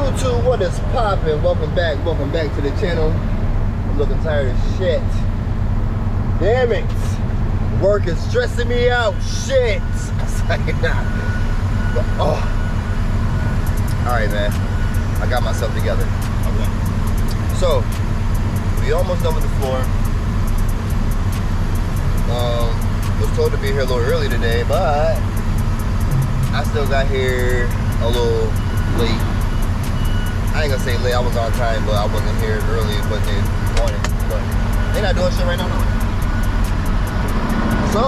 YouTube, what is poppin'? Welcome back to the channel. I'm looking tired as shit. Damn it. Work is stressing me out. Shit. Oh. Alright, man. I got myself together. Okay. So, we almost done with the floor. Was told to be here a little early today, but I still got here a little late. I ain't gonna say late, I was on time, but I wasn't here early, but they wanted. But they not doing shit right now, no. So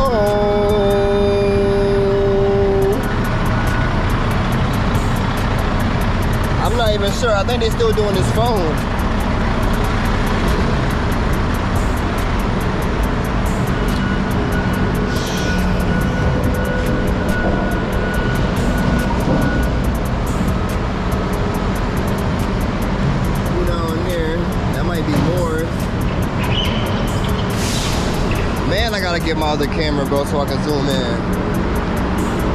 I'm not even sure. I think they still doing this phone. Man, I gotta get my other camera, bro, so I can zoom in.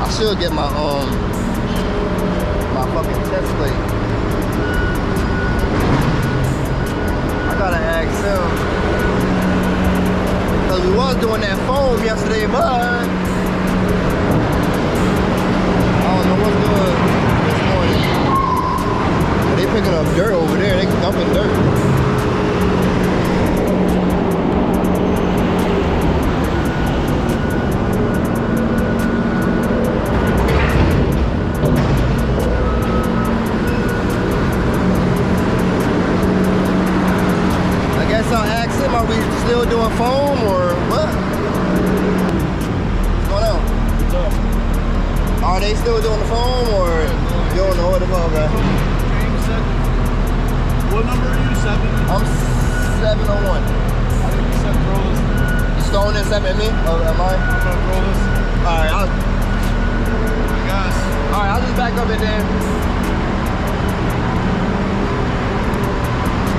I should get my fucking test plate. I gotta ask him, because we was doing that foam yesterday, but I don't know what's good this morning. They picking up dirt over there. They dumping dirt. Are we still doing foam or what? What's going on? What's up? Are they still doing the foam or you don't know what the fuck, okay? What number are you? 7? I'm 701. I think you said throw this. You throwing this at me? Oh, am I? I'm gonna throw this. Alright, I guess. Alright, I'll just back up it then.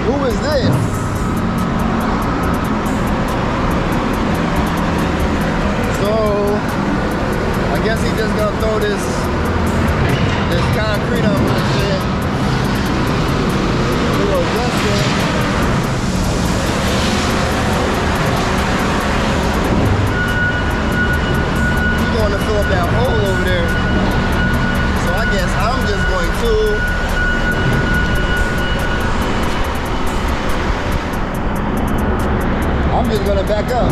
Who is this? So, I guess he just gonna throw this concrete up and shit. We go dust it. He's going to fill up that hole over there. So I guess I'm just going to I'm just gonna back up.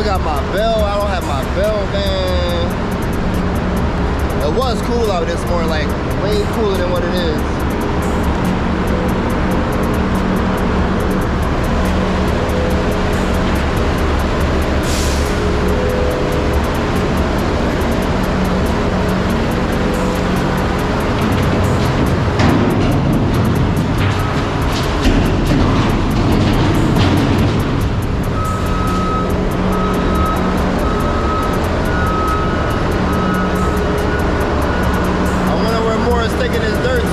Got my bell. I don't have my bell, man. It was cool out this morning, like way cooler than what it is. Taking this dirt to.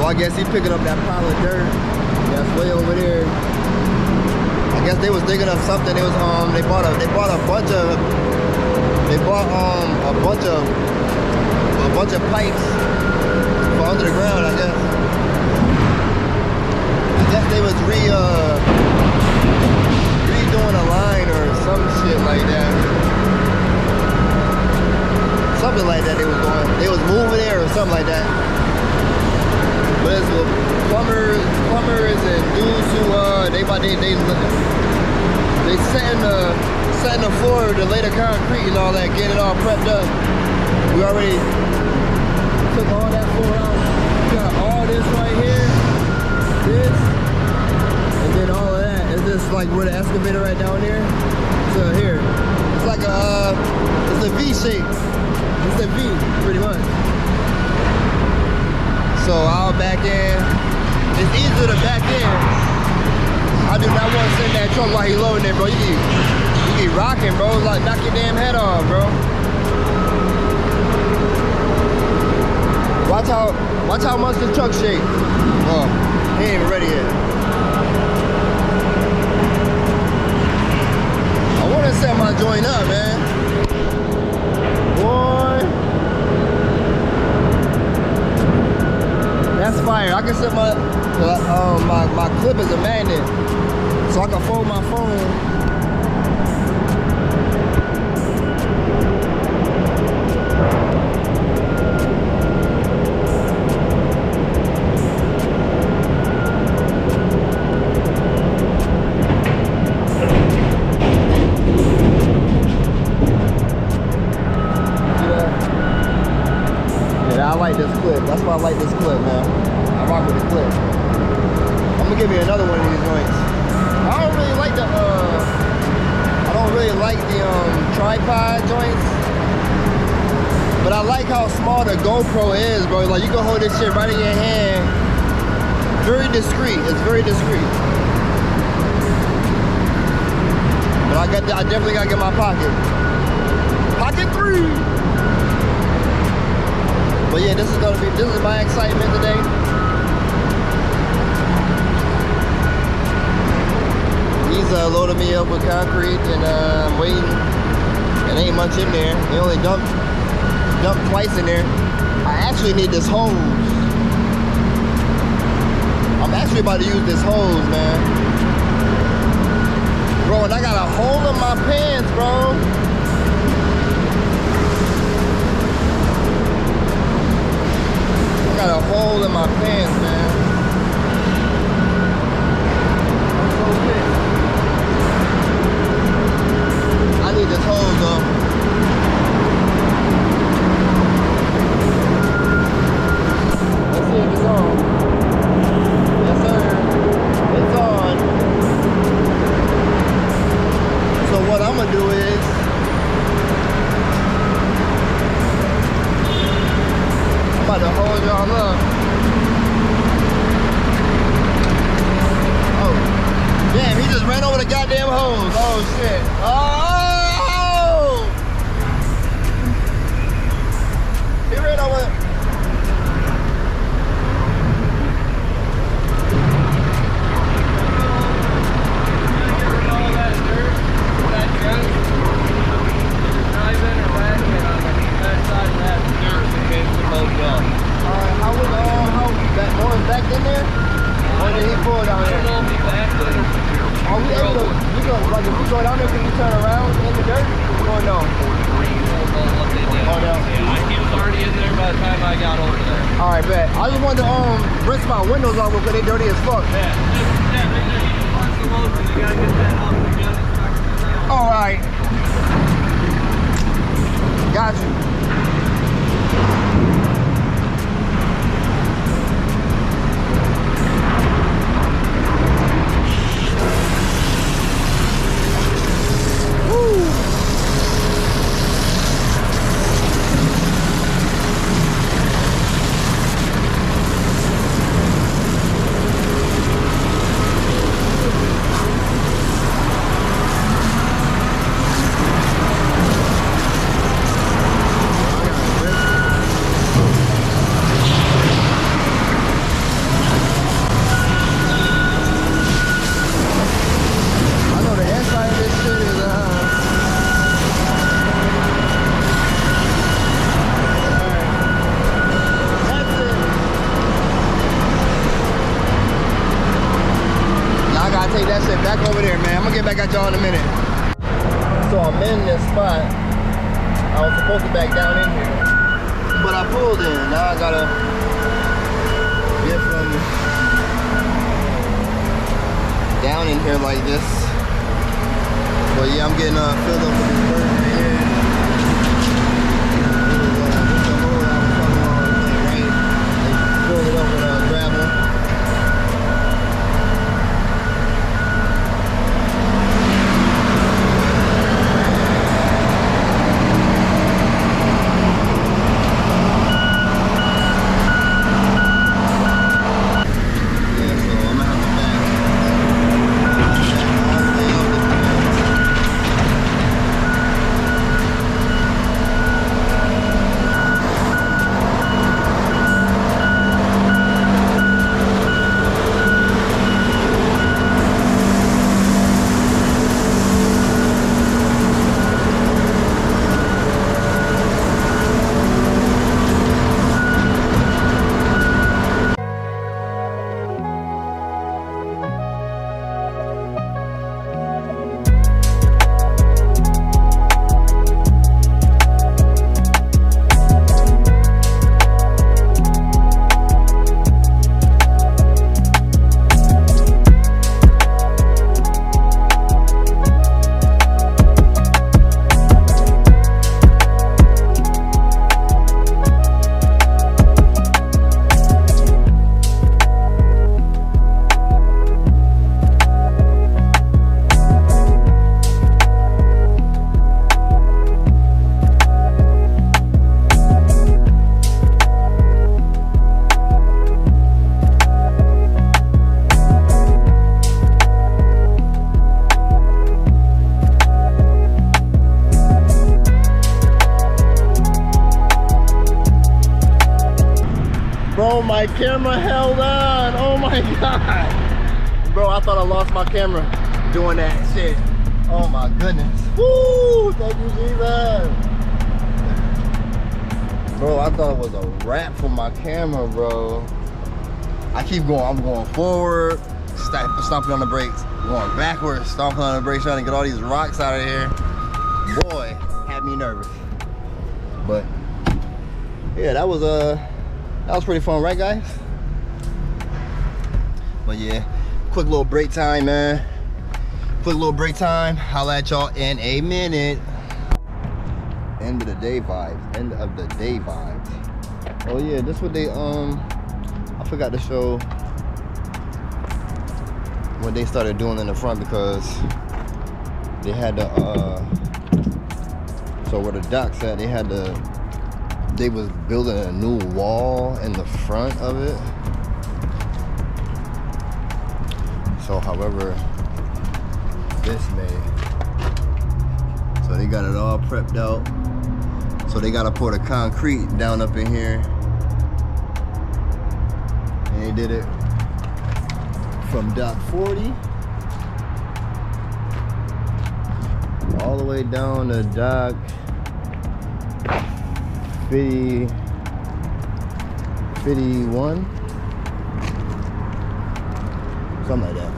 I guess he picking up that pile of dirt that's way over there. I guess they was digging up something. It was they bought a bunch of pipes for under the ground, I guess. like that. But it's plumbers and dudes who they setting the floor to lay the concrete and all that, getting it all prepped up. We already took all that floor out. We got all this right here, this, and then all of that. It's just like where the excavator right down there. So here, it's like it's a V shape. It's a V, pretty much. So I'll back in. It's easier to back in. I do not want to sit in that truck while he loading it, bro. You keep rocking, bro. It's like knock your damn head off, bro. Watch how much the truck shakes. Oh, he ain't even ready yet. I want to set my joint up, man. Boy, that's fire. I can set my clip is a magnet, so I can fold my phone. I like this clip. That's why I like this clip, man. I rock with the clip. I'm gonna give you another one of these joints. I don't really like the tripod joints, but I like how small the GoPro is, bro. Like you can hold this shit right in your hand. Very discreet. It's very discreet. But I definitely gotta get my pocket. Pocket 3. But yeah, this is my excitement today. He's loaded me up with concrete and I'm waiting. It ain't much in there. He only dumped twice in there. I actually need this hose. I'm actually about to use this hose, man. Bro, and I got a hole in my pants, bro. Got a hole in my pants, man. I'm so pissed. I need this hose though. Let's see if it's on. Yes, sir. It's on. So what I'm gonna do is about to hold y'all up. Oh, damn, he just ran over the goddamn hose. Oh, shit. Oh! He ran over. Back in there? Or did he pull down there? I don't know if he backed it. Are we able to, like if we go down there, can we turn around in the dirt? Or no? Oh, no. Yeah, he was already in there by the time I got over there. Alright, bet. I just wanted to rinse my windows off because they dirty as fuck. Yeah, right there you can punch the load and you gotta get that off again. Alright. Got you. Take that shit back over there, man. I'm gonna get back at y'all in a minute. So I'm in this spot. I was supposed to back down in here. but I pulled in. Now I gotta get from down in here like this. But yeah, I'm getting filled up with this bird right here. Fill it up with gravel. Bro, my camera held on. Oh my God. Bro, I thought I lost my camera doing that shit. Oh my goodness. Woo! Thank you, Jesus. Bro, I thought it was a wrap for my camera, bro. I keep going. I'm going forward, stomping on the brakes, going backwards, stomping on the brakes, trying to get all these rocks out of here. Boy, had me nervous. But yeah, that was pretty fun, right guys? But yeah, quick little break time, man. Quick little break time. Holla at y'all in a minute. End of the day vibes. End of the day vibes. Oh yeah, this what they I forgot to show what they started doing in the front, because they had the so where the docks at, they was building a new wall in the front of it. So however this made, so they got it all prepped out. So they gotta pour the concrete down up in here, and they did it from dock 40 all the way down to dock 50, 51, something like that.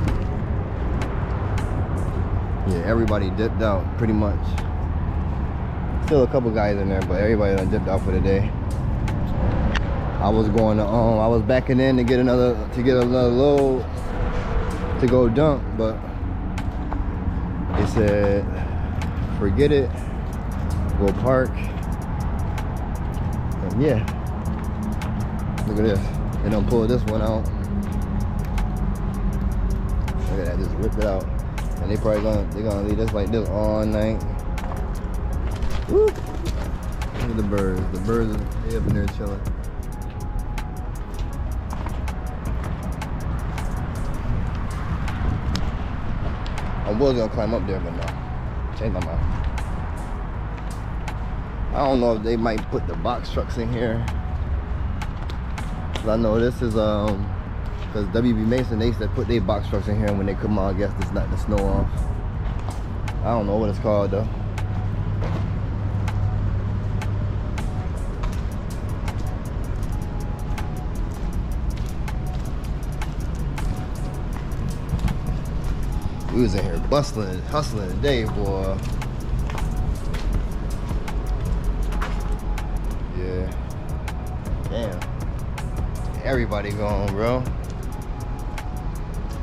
Yeah, everybody dipped out pretty much. Still a couple guys in there, but everybody done dipped out for the day. I was going to I was backing in to get another load to go dump, but they said forget it, go park. And yeah, look at this. They don't pull this one out. Look at that, just rip it out. And they're gonna leave this like this all night. Woo. Look at the birds. The birds are up in there chilling. I was gonna climb up there, but no. Changed my mind. I don't know if they might put the box trucks in here. Cause I know this is because WB Mason, they used to put their box trucks in here when they come out, I guess to knock the snow off. I don't know what it's called though. We was in here bustling, hustling today, boy. Yeah. everybody gone, bro.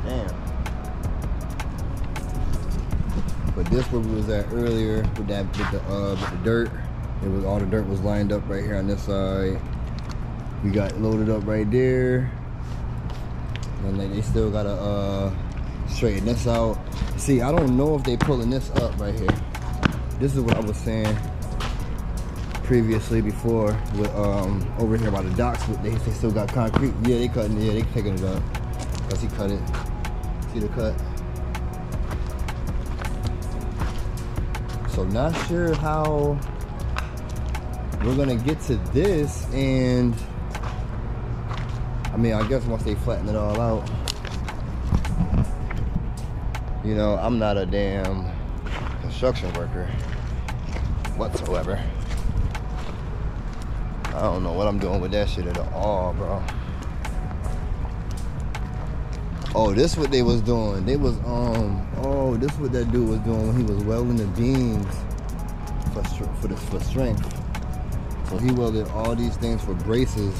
Damn. But this where we was at earlier with the dirt. It was all the dirt was lined up right here on this side. We got loaded up right there. And then they still gotta straighten this out. See, I don't know if they pulling this up right here. This is what I was saying previously before with over here by the docks. They still got concrete. Yeah, they cutting. Yeah, they taking it up. Cause he cut it. See the cut. So not sure how we're gonna get to this, and I mean, I guess once they flatten it all out. You know, I'm not a damn construction worker whatsoever. I don't know what I'm doing with that shit at all, bro. Oh, this what they was doing. They was oh, this what that dude was doing when he was welding the beams for strength. So he welded all these things for braces,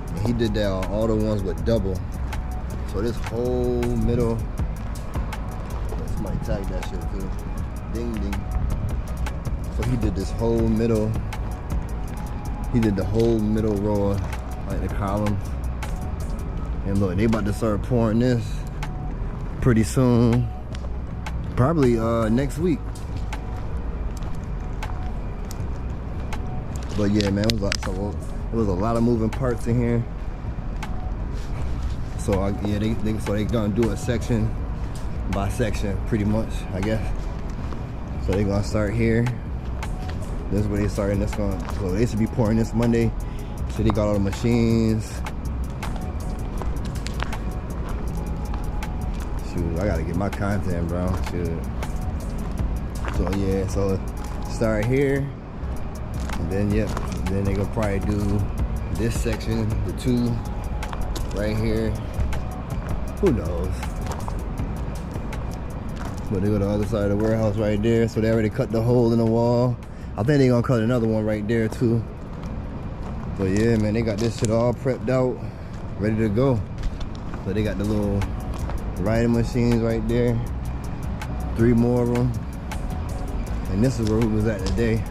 and he did that on all the ones with double. So this whole middle, somebody tag that shit too. Ding ding. So he did this whole middle. He did the whole middle row, like the columns. And look, they about to start pouring this pretty soon. Probably next week. But yeah, man, it was a lot of moving parts in here. So yeah, they gonna do it section by section, pretty much, I guess. So they gonna start here. This is where they starting. So they should be pouring this Monday. So they got all the machines. Shoot, I gotta get my content, bro. Shoot. So yeah, so start here, and then yep, then they gonna probably do this section, the two right here. Who knows? But they go to the other side of the warehouse right there. So they already cut the hole in the wall. I think they gonna cut another one right there too. But yeah, man, they got this shit all prepped out, ready to go. So they got the little riding machines right there. 3 more of them. And this is where we was at today.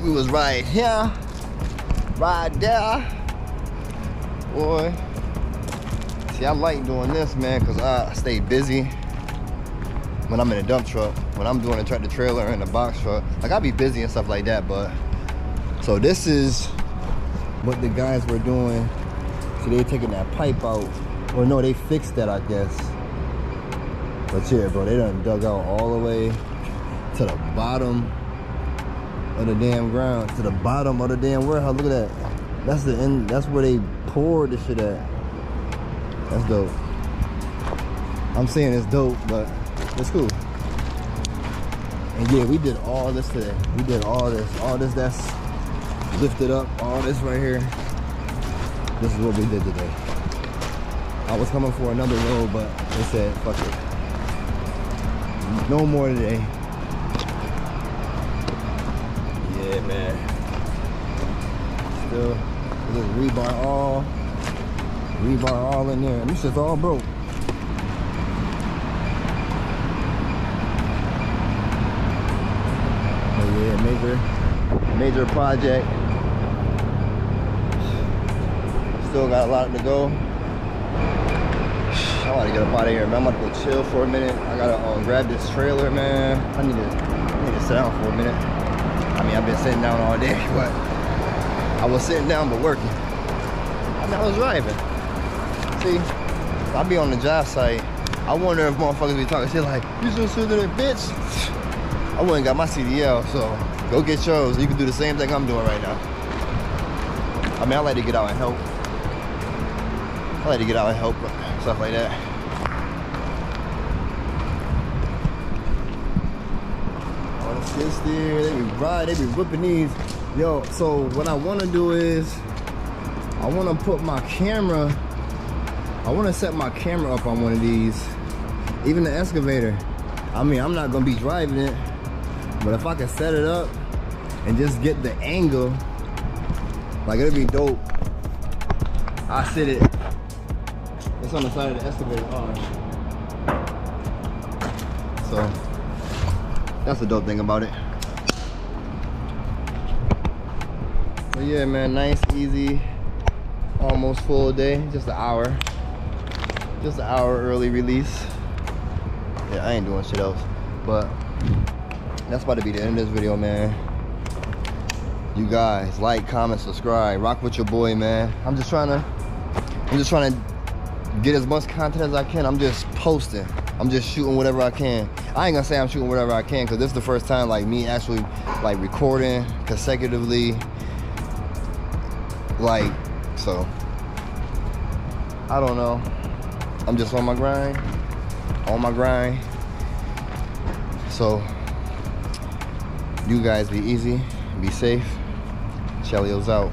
We was right here, right there. Boy. See, I like doing this, man, because I stay busy when I'm in a dump truck. When I'm doing a tractor trailer and a box truck, like I be busy and stuff like that. But so this is what the guys were doing. So they taking that pipe out, or no, they fixed that, I guess. But yeah, bro, they done dug out all the way to the bottom of the damn ground, to the bottom of the damn warehouse. Look at that. That's the end. That's where they poured the shit at. That's dope. I'm saying it's dope, but it's cool. And yeah, we did all this today. We did all this that's lifted up, all this right here. This is what we did today. I was coming for another load, but they said, fuck it. No more today. Yeah, man. Still, there's rebar all in there. And this shit's all broke. Yeah, major project. Still got a lot to go. I want to get up out of here, man. I'm about to go chill for a minute. I gotta grab this trailer, man. I need to sit down for a minute. I mean, I've been sitting down all day, but I was sitting down but working. I mean, I was driving. See, I be on the job site. I wonder if motherfuckers be talking shit like, you still sitting there, bitch? I went and got my CDL, so go get yours. You can do the same thing I'm doing right now. I mean, I like to get out and help. I like to get out and help, stuff like that. On the skid steer, they be riding, they be whipping these. Yo, so what I want to do is, I want to put my camera, I want to set my camera up on one of these, even the excavator. I mean, I'm not going to be driving it, but if I can set it up and just get the angle Like, it'll be dope. I sit it. It's on the side of the excavator arm. So that's the dope thing about it. But yeah, man, nice, easy, almost full day. Just an hour. Just an hour early release. Yeah, I ain't doing shit else. But that's about to be the end of this video, man. You guys, like, comment, subscribe, rock with your boy, man. I'm just trying to get as much content as I can. I'm just posting. I'm just shooting whatever I can. I ain't gonna say I'm shooting whatever I can, because this is the first time like me actually like recording consecutively. Like, so I don't know. I'm just on my grind. So you guys be easy, be safe. Chelio's out.